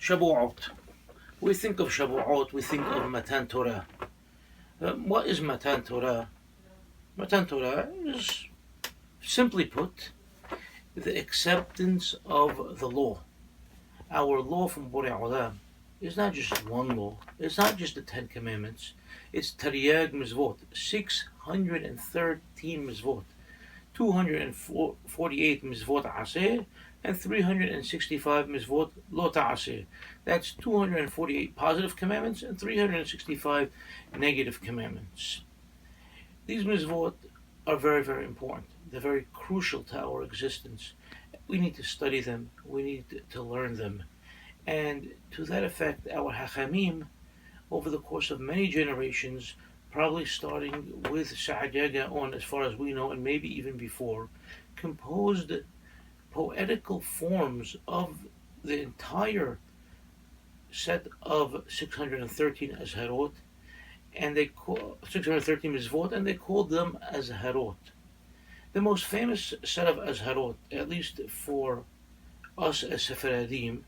Shabuot. We think of Shabuot, we think of Matan Torah. What is Matan Torah? Matan Torah is, simply put, the acceptance of the law. Our law from Borei Olam is not just one law. It's not just the 10 Commandments. It's Taryag Mizvot, 613 Mizvot, 248 Mizvot Aseh, and 365 Mizvot Lo Ta'aseh. That's 248 positive commandments and 365 negative commandments. These Mizvot are very, very important. They're very crucial to our existence. We need to study them. We need to learn them. And to that effect, our Hachamim, over the course of many generations, probably starting with Sa'adyaga on, as far as we know, and maybe even before, composed poetical forms of the entire set of 613 Azharot, and they call 613 Mizvot, and they called them Azharot. The most famous set of Azharot, at least for us as Sephardim,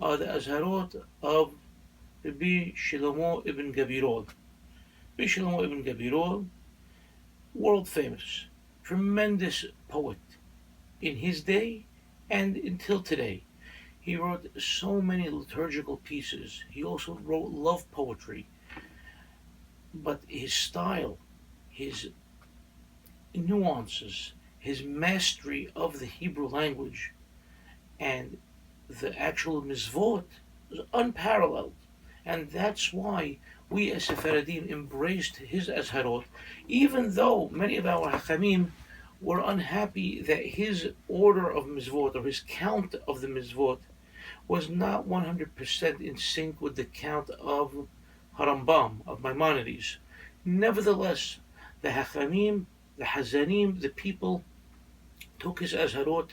are the Azharot of Rabbi Shlomo ibn Gabirol. Rabbi Shlomo ibn Gabirol, world famous, tremendous poet in his day and until today. He wrote so many liturgical pieces. He also wrote love poetry. But his style, his nuances, his mastery of the Hebrew language, and the actual Mizvot was unparalleled. And that's why we as Sephardim embraced his Azharot, even though many of our Hachamim were unhappy that his order of Mizvot, or his count of the Mizvot, was not 100% in sync with the count of Harambam, of Maimonides. Nevertheless, the Hachamim, the Hazanim, the people, took his Azharot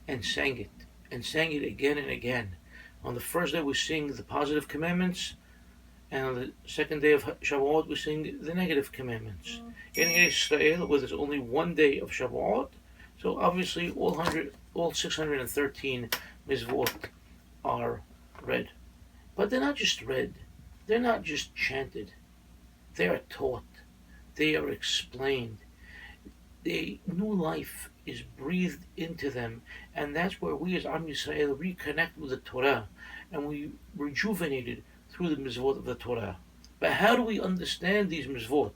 and sang it again and again. On the first day we sing the positive commandments, and on the second day of Shabuot we sing the negative commandments. In Israel, where there's only one day of Shabuot, so obviously all 613 Mizvot are read. But they're not just read, they're not just chanted, they are taught, they are explained. New life is breathed into them, and that's where we as Am Yisrael reconnect with the Torah, and we rejuvenated through the Mizvot of the Torah. But how do we understand these Mizvot?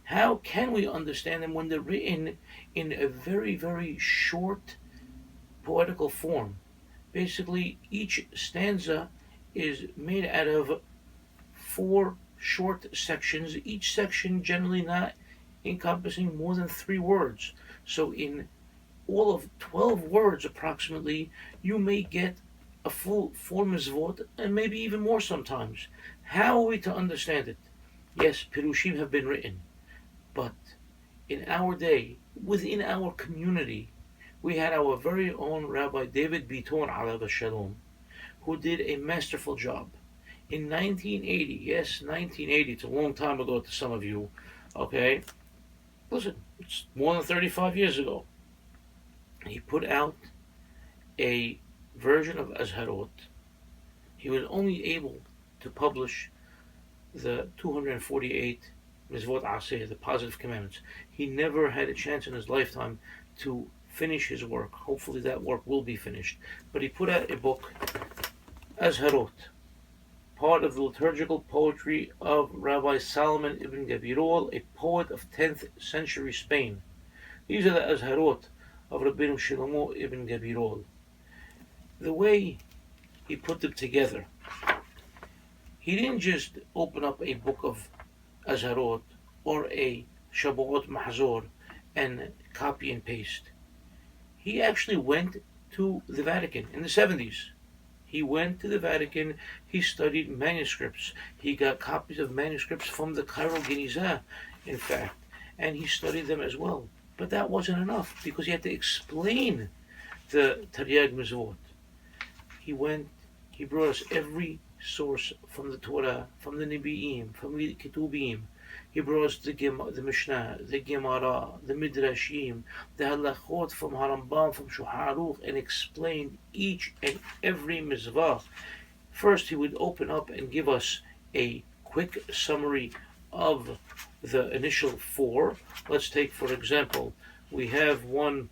How can we understand them when they're written in a very, very short poetical form? Basically, each stanza is made out of 4 short sections, each section generally not encompassing more than 3 words. So in all of 12 words approximately, you may get a full 4 Mizvot, and maybe even more sometimes. How are we to understand it? Yes, Pirushim have been written, but in our day, within our community, we had our very own Rabbi David Bitton, alav shalom, who did a masterful job. In 1980, yes, 1980, it's a long time ago to some of you, okay? Listen, it's more than 35 years ago. He put out a version of Azharot. He was only able to publish the 248 Mizvot Aseh, the positive commandments. He never had a chance in his lifetime to finish his work. Hopefully that work will be finished. But he put out a book, Azharot, part of the liturgical poetry of Rabbi Solomon ibn Gabirol, a poet of 10th century Spain. These are the Azharot of Rabbi Shlomo ibn Gabirol. The way he put them together, he didn't just open up a book of Azharot or a Shabuot Mahzor and copy and paste. He actually went to the Vatican in the 70s. He went to the Vatican, he studied manuscripts. He got copies of manuscripts from the Cairo Geniza, in fact, and he studied them as well. But that wasn't enough, because he had to explain the Taryag Mizvot. He brought us every source from the Torah, from the Nebi'im, from the Ketubim. He brought us the Mishnah, the Gemara, the Midrashim, the Halachot from Harambam, from Shulchan Aruch, and explained each and every Mizvah. First, he would open up and give us a quick summary of the initial four. Let's take, for example, we have one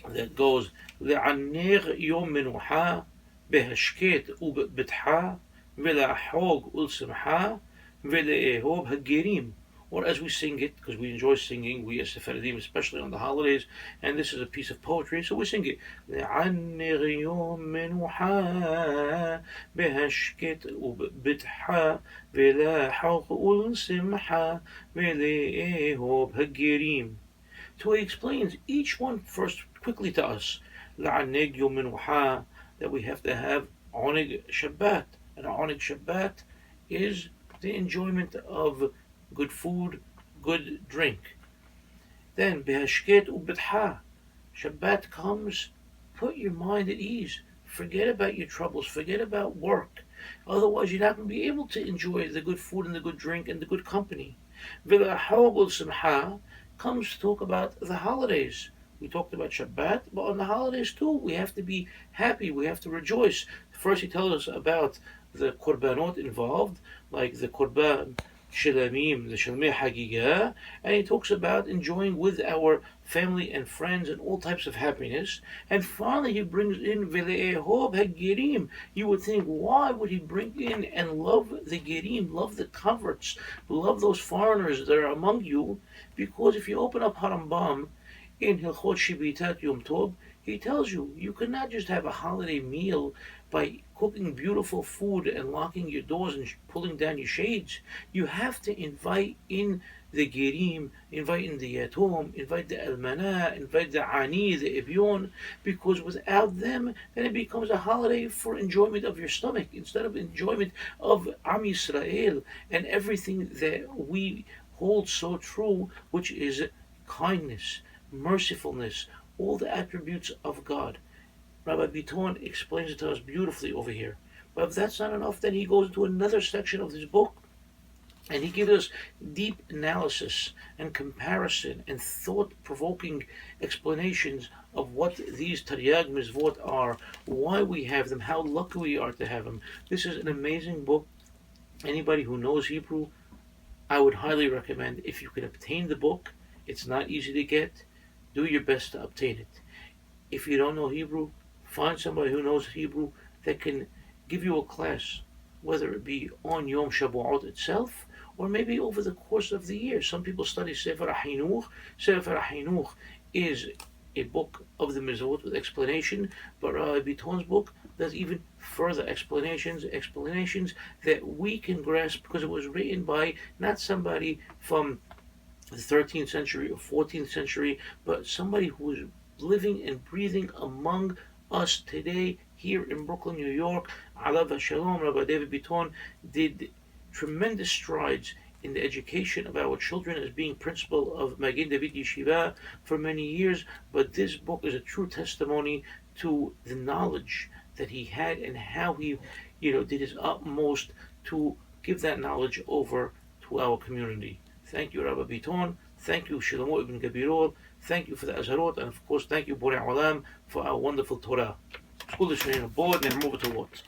that goes لعنيغ يوم منوحة بهشكيت وبتحة ولا حوق والسمحة ولا إيهوب هالجريم. Or as we sing it, because we enjoy singing, we as Sephardim, especially on the holidays, and this is a piece of poetry, so we sing it. لعنيغ يوم منوحة بهشكيت وبتحة ولا حوق والسمحة ولا إيهوب هالجريم. So he explains each one first quickly to us. La'aneg yom menuha, that we have to have oneg Shabbat. And oneg Shabbat is the enjoyment of good food, good drink. Then behashket ubitha, Shabbat comes, put your mind at ease. Forget about your troubles. Forget about work. Otherwise, you're not going to be able to enjoy the good food and the good drink and the good company. V'la'hawgul simha comes to talk about the holidays. We talked about Shabbat, but on the holidays too, we have to be happy. We have to rejoice. First, he tells us about the korbanot involved, like the korban shilamim, the shalmei hagigah, and he talks about enjoying with our family and friends and all types of happiness. And finally, he brings in v'le'ehov hagirim. You would think, why would he bring in and love the gerim, love the converts, love those foreigners that are among you? Because if you open up Harambam in Hilchot Shibitat Yom Tov, he tells you you cannot just have a holiday meal by cooking beautiful food and locking your doors and pulling down your shades. You have to invite in the Gerim, invite in the Yatom, invite the Almanah, invite the Ani, the Ebyon, because without them, then it becomes a holiday for enjoyment of your stomach instead of enjoyment of Am Yisrael and everything that we hold so true, which is kindness, mercifulness, all the attributes of God. Rabbi Bitton explains it to us beautifully over here. But if that's not enough, then he goes into another section of this book and he gives us deep analysis and comparison and thought-provoking explanations of what these Taryag Mizvot are, why we have them, how lucky we are to have them. This is an amazing book. Anybody who knows Hebrew, I would highly recommend. If you can obtain the book, it's not easy to get, do your best to obtain it. If you don't know Hebrew, find somebody who knows Hebrew that can give you a class, whether it be on Yom Shabuot itself, or maybe over the course of the year. Some people study Sefer HaChinuch. Sefer HaChinuch is a book of the Mizvot with explanation, but Rabbi Bitton's book does even further explanations that we can grasp because it was written by not somebody from the 13th century or 14th century, but somebody who was living and breathing among us today here in Brooklyn, New York. Alav Shalom, Rabbi David Bitton did tremendous strides in the education of our children as being principal of Magen David Yeshiva for many years, but this book is a true testimony to the knowledge that he had and how he, did his utmost to give that knowledge over to our community. Thank you, Rabbi Bitton. Thank you, Shlomo ibn Gabirol. Thank you for the Azharot. And of course, thank you, Borei Olam, for our wonderful Torah. Kol Yisrael, Bod, and Move to what?